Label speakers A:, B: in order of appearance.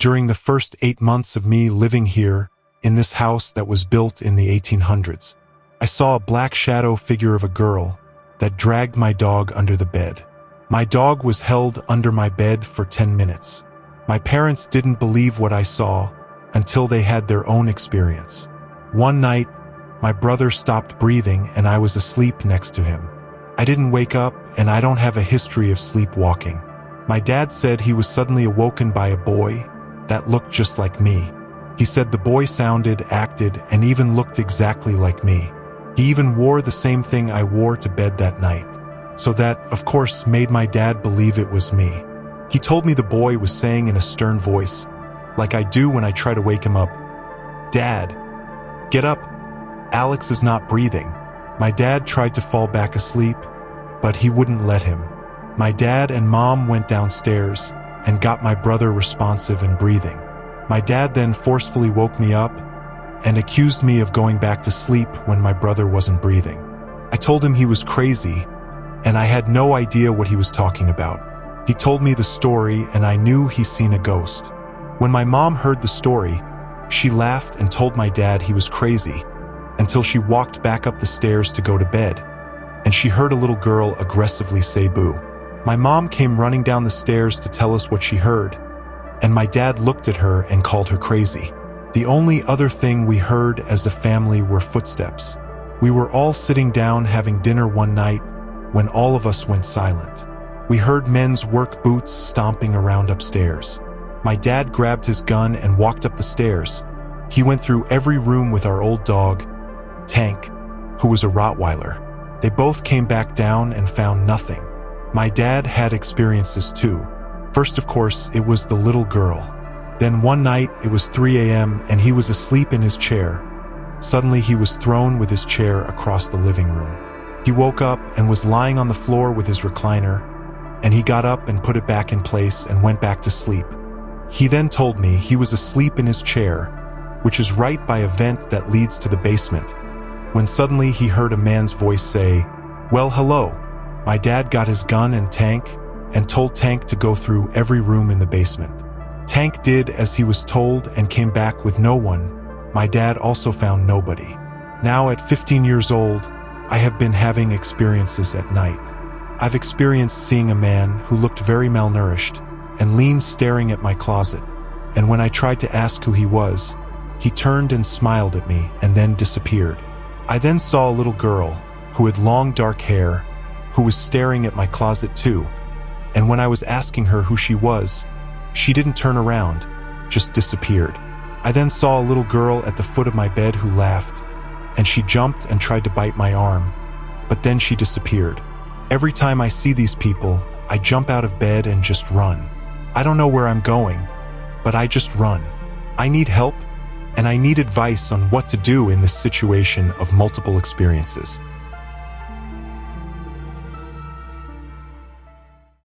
A: During the first 8 months of me living here, in this house that was built in the 1800s, I saw a black shadow figure of a girl that dragged my dog under the bed. My dog was held under my bed for 10 minutes. My parents didn't believe what I saw until they had their own experience. One night, my brother stopped breathing and I was asleep next to him. I didn't wake up and I don't have a history of sleepwalking. My dad said he was suddenly awoken by a boy that looked just like me. He said the boy sounded, acted, and even looked exactly like me. He even wore the same thing I wore to bed that night. So that, of course, made my dad believe it was me. He told me the boy was saying in a stern voice, like I do when I try to wake him up, "Dad, get up. Alex is not breathing." My dad tried to fall back asleep, but he wouldn't let him. My dad and mom went downstairs and got my brother responsive and breathing. My dad then forcefully woke me up and accused me of going back to sleep when my brother wasn't breathing. I told him he was crazy, and I had no idea what he was talking about. He told me the story, and I knew he'd seen a ghost. When my mom heard the story, she laughed and told my dad he was crazy, until she walked back up the stairs to go to bed, and she heard a little girl aggressively say boo. My mom came running down the stairs to tell us what she heard, and my dad looked at her and called her crazy. The only other thing we heard as a family were footsteps. We were all sitting down having dinner one night when all of us went silent. We heard men's work boots stomping around upstairs. My dad grabbed his gun and walked up the stairs. He went through every room with our old dog, Tank, who was a Rottweiler. They both came back down and found nothing. My dad had experiences too. First, of course, it was the little girl. Then one night, it was 3 a.m. and he was asleep in his chair. Suddenly, he was thrown with his chair across the living room. He woke up and was lying on the floor with his recliner, and he got up and put it back in place and went back to sleep. He then told me he was asleep in his chair, which is right by a vent that leads to the basement, when suddenly he heard a man's voice say, "Well, hello." My dad got his gun and Tank and told Tank to go through every room in the basement. Tank did as he was told and came back with no one. My dad also found nobody. Now at 15 years old, I have been having experiences at night. I've experienced seeing a man who looked very malnourished and leaned staring at my closet, and when I tried to ask who he was, he turned and smiled at me and then disappeared. I then saw a little girl who had long dark hair who was staring at my closet too, and when I was asking her who she was, she didn't turn around, just disappeared. I then saw a little girl at the foot of my bed who laughed, and she jumped and tried to bite my arm, but then she disappeared. Every time I see these people, I jump out of bed and just run. I don't know where I'm going, but I just run. I need help, and I need advice on what to do in this situation of multiple experiences.